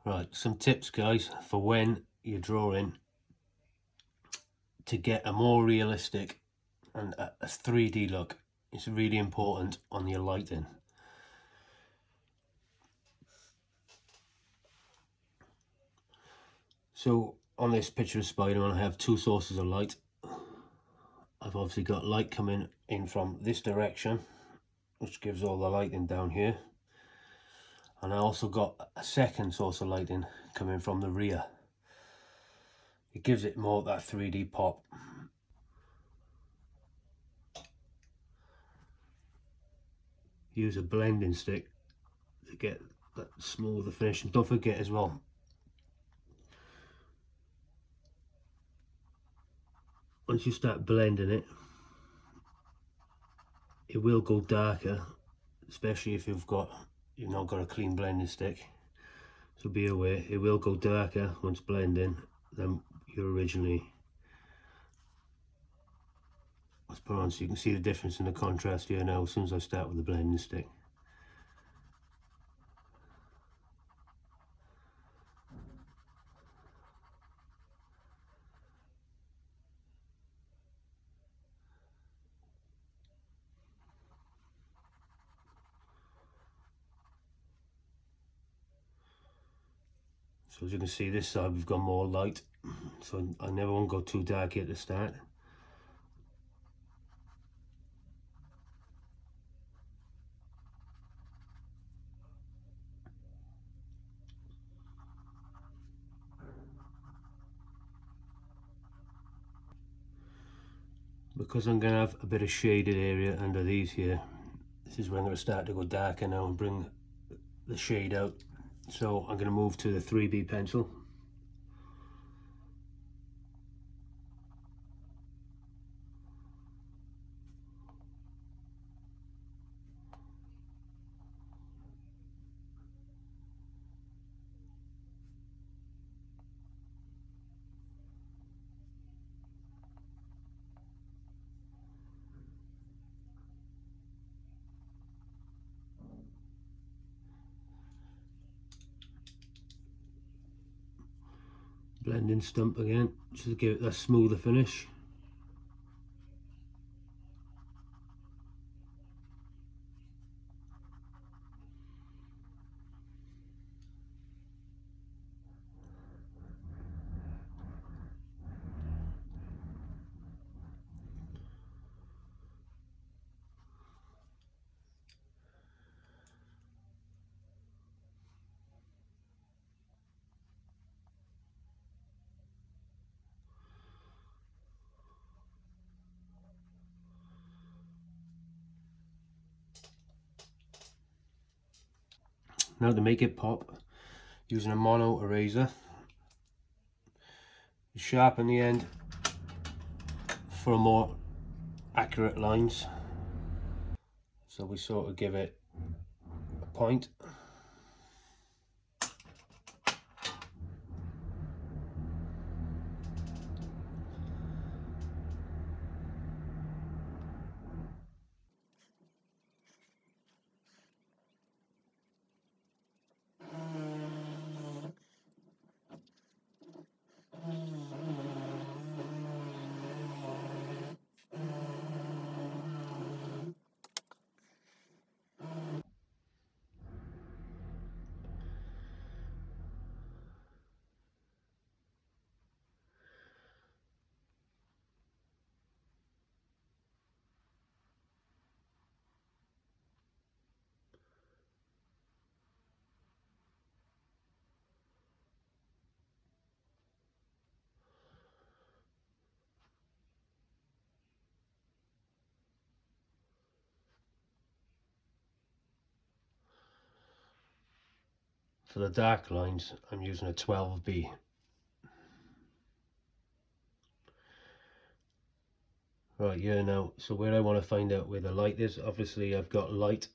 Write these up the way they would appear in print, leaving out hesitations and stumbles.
Right, some tips guys for when you're drawing to get a more realistic and a 3D look. It's really important on your lighting. So on this picture of Spider-Man, I have two sources of light. I've obviously got light coming in from this direction, which gives all the lighting down here, and I also got a second source of lighting coming from the rear. It gives it more that 3D pop. Use a blending stick to get that smoother finish, and don't forget as well, once you start blending it, it will go darker, especially if you've not got a clean blending stick. So be aware, it will go darker once blending than you originally was put on. So you can see the difference in the contrast here now as soon as I start with the blending stick. So as you can see, this side we've got more light, so I never want to go too dark here at the start. Because I'm going to have a bit of shaded area under these here, this is where I'm going to start to go darker now and bring the shade out. So I'm going to move to the 3B pencil. Blending stump again, just to give it that smoother finish. Now to make it pop, using a mono eraser, you sharpen the end for more accurate lines. So we sort of give it a point. For the dark lines, I'm using a 12B. Right, here now, so where I want to find out where the light is, obviously I've got light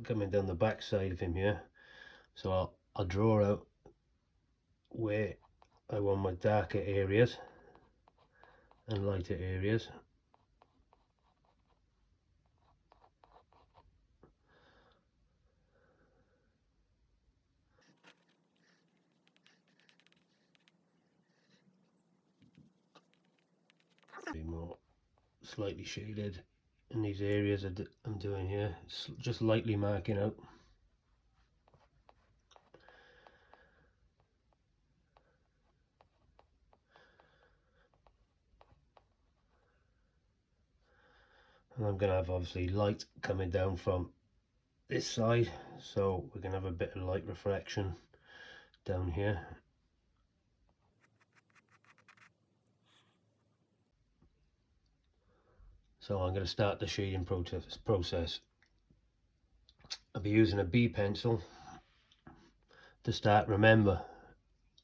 coming down the back side of him here. So I'll draw out where I want my darker areas and lighter areas. Be more slightly shaded in these areas I'm doing here, just lightly marking out. And I'm going to have obviously light coming down from this side, so we're going to have a bit of light refraction down here. So I'm going to start the shading process. I'll be using a B pencil to start. Remember,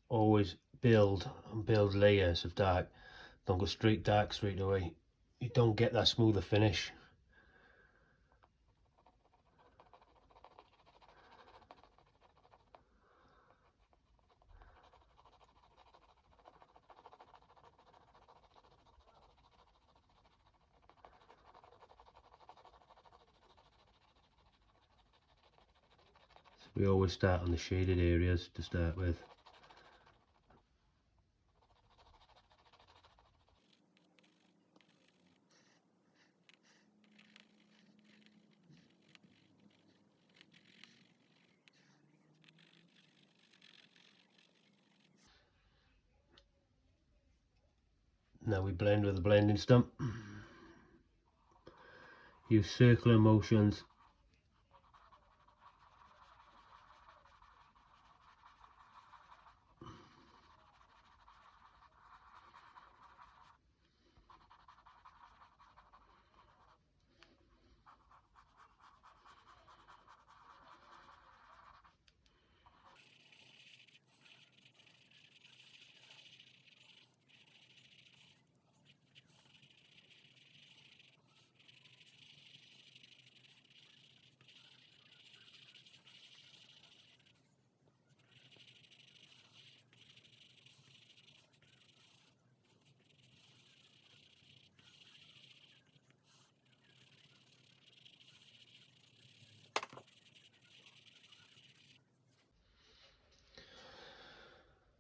always build layers of dark. Don't go straight dark straight away. You don't get that smoother finish. So we always start on the shaded areas to start with. Now we blend with the blending stump. Use circular motions.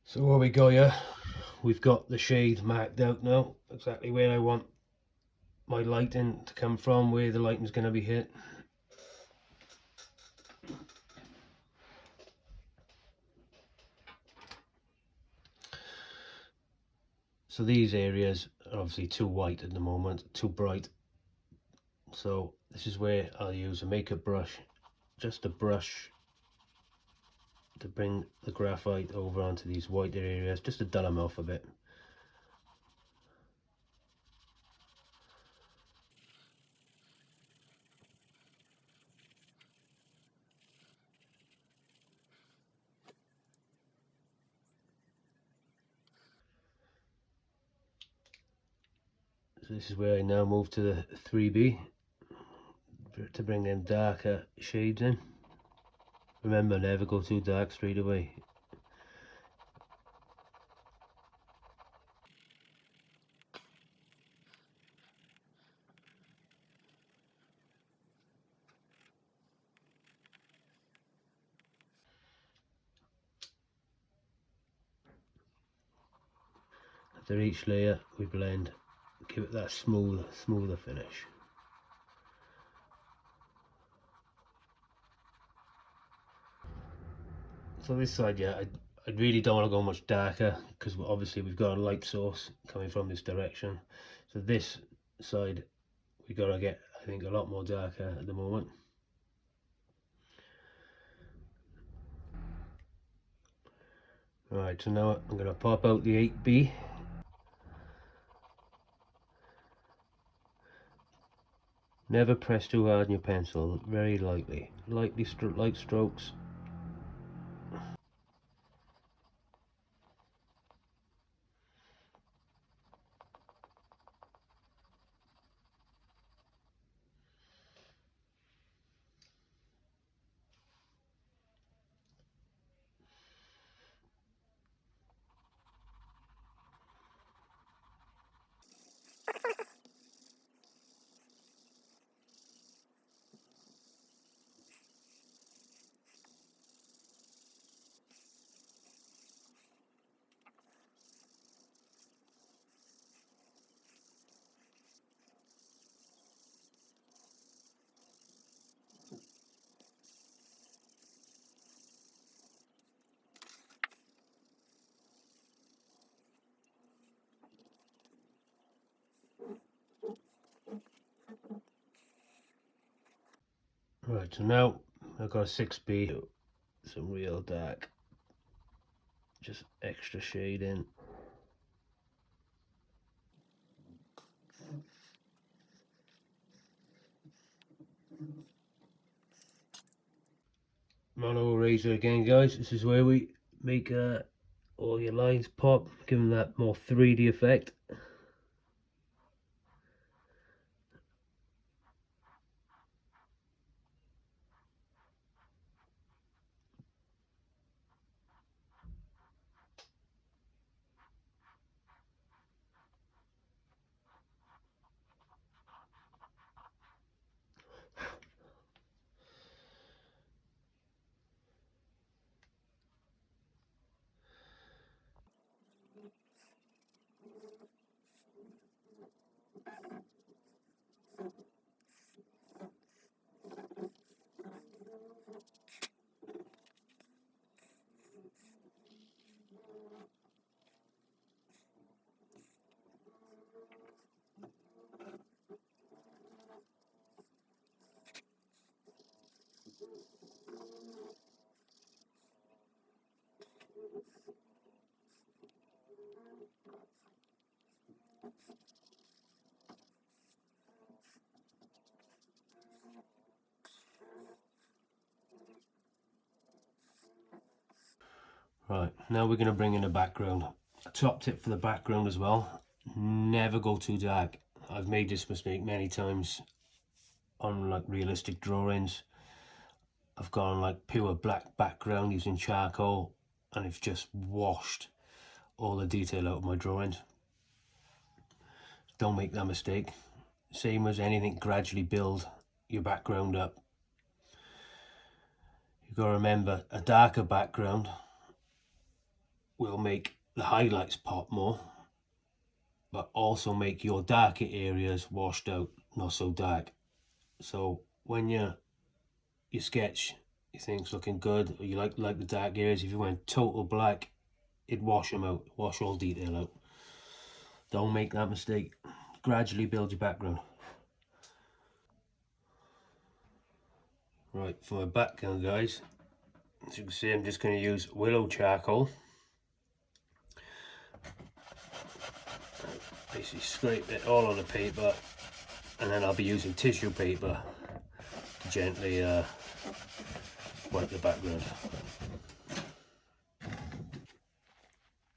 So what we got here, we've got the shade marked out now, exactly where I want my lighting to come from, where the lighting is going to be hit. So these areas are obviously too white at the moment, too bright. So this is where I'll use a makeup brush, just a brush to bring the graphite over onto these whiter areas, just to dull them off a bit. So this is where I now move to the 3B to bring them darker shades in. Remember, never go too dark straight away. After each layer we blend, give it that smoother finish. So this side, yeah, I really don't want to go much darker because obviously we've got a light source coming from this direction. So this side we got to get, I think, a lot more darker at the moment. Right, so now I'm going to pop out the 8B. Never press too hard on your pencil, very lightly. Light strokes. Right, so now I've got a 6B, some real dark, just extra shading. Mono eraser again, guys. This is where we make all your lines pop, give them that more 3D effect. Right, now we're going to bring in the background. A top tip for the background as well, never go too dark. I've made this mistake many times on like realistic drawings. I've gone like pure black background using charcoal and it's just washed all the detail out of my drawings. Don't make that mistake. Same as anything, gradually build your background up. You've got to remember, a darker background will make the highlights pop more, but also make your darker areas washed out, not so dark. So when you sketch, you think it's looking good, or you like the dark areas, if you went total black, it'd wash them out, wash all detail out. Don't make that mistake. Gradually build your background. Right, for my background, guys, as you can see, I'm just going to use willow charcoal. Basically scrape it all on the paper, and then I'll be using tissue paper to gently wipe the background.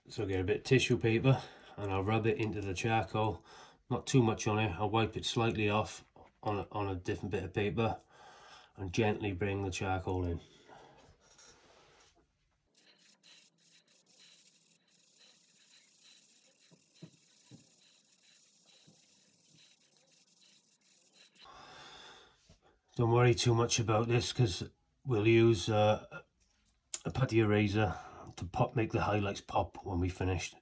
So get a bit of tissue paper and I'll rub it into the charcoal, not too much on it. I'll wipe it slightly off on a different bit of paper and gently bring the charcoal in. Don't worry too much about this because we'll use a putty eraser to make the highlights pop when we finished.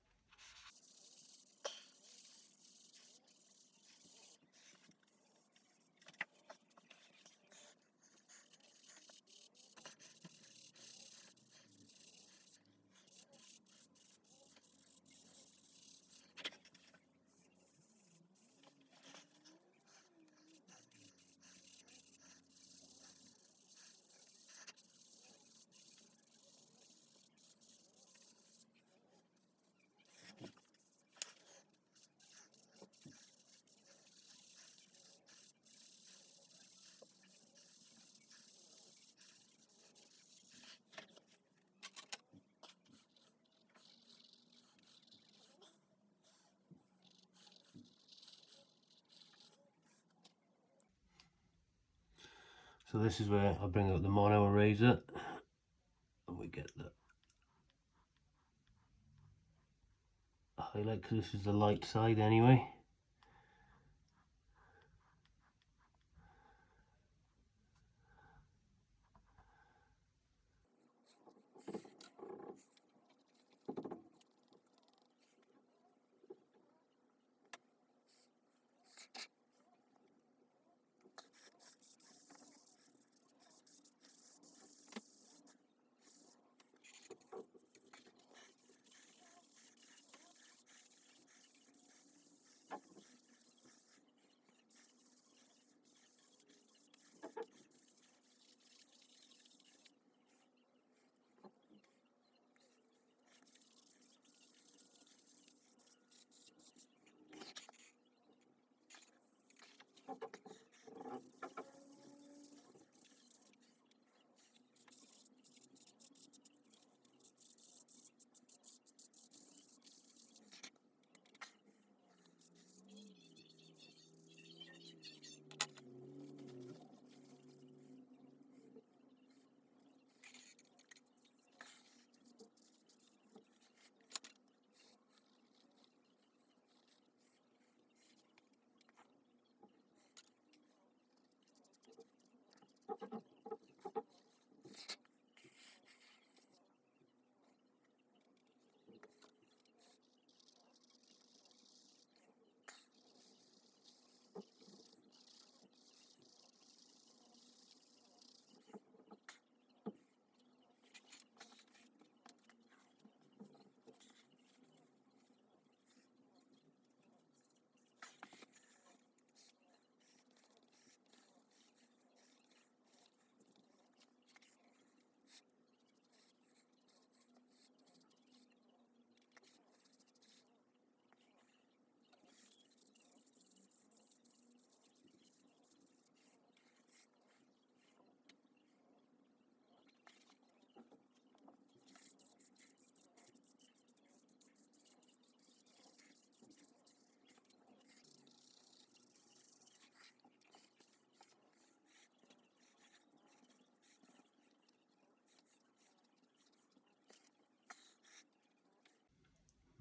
So this is where I bring out the mono eraser and we get the highlight, because this is the light side anyway.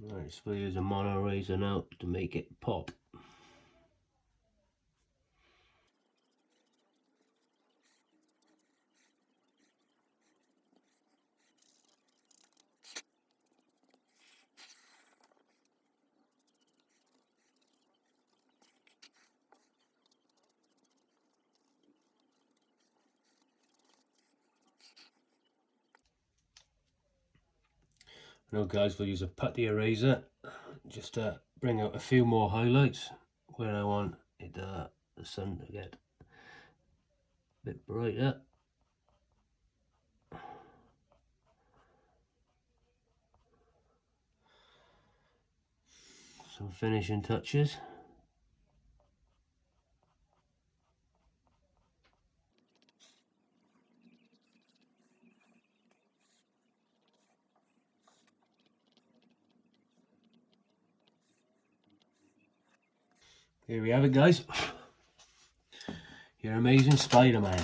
Right, so we'll use a mono eraser now to make it pop. Now guys, we'll use a putty eraser just to bring out a few more highlights where I want it, the sun to get a bit brighter. Some finishing touches. Here we have it guys, your amazing Spider-Man.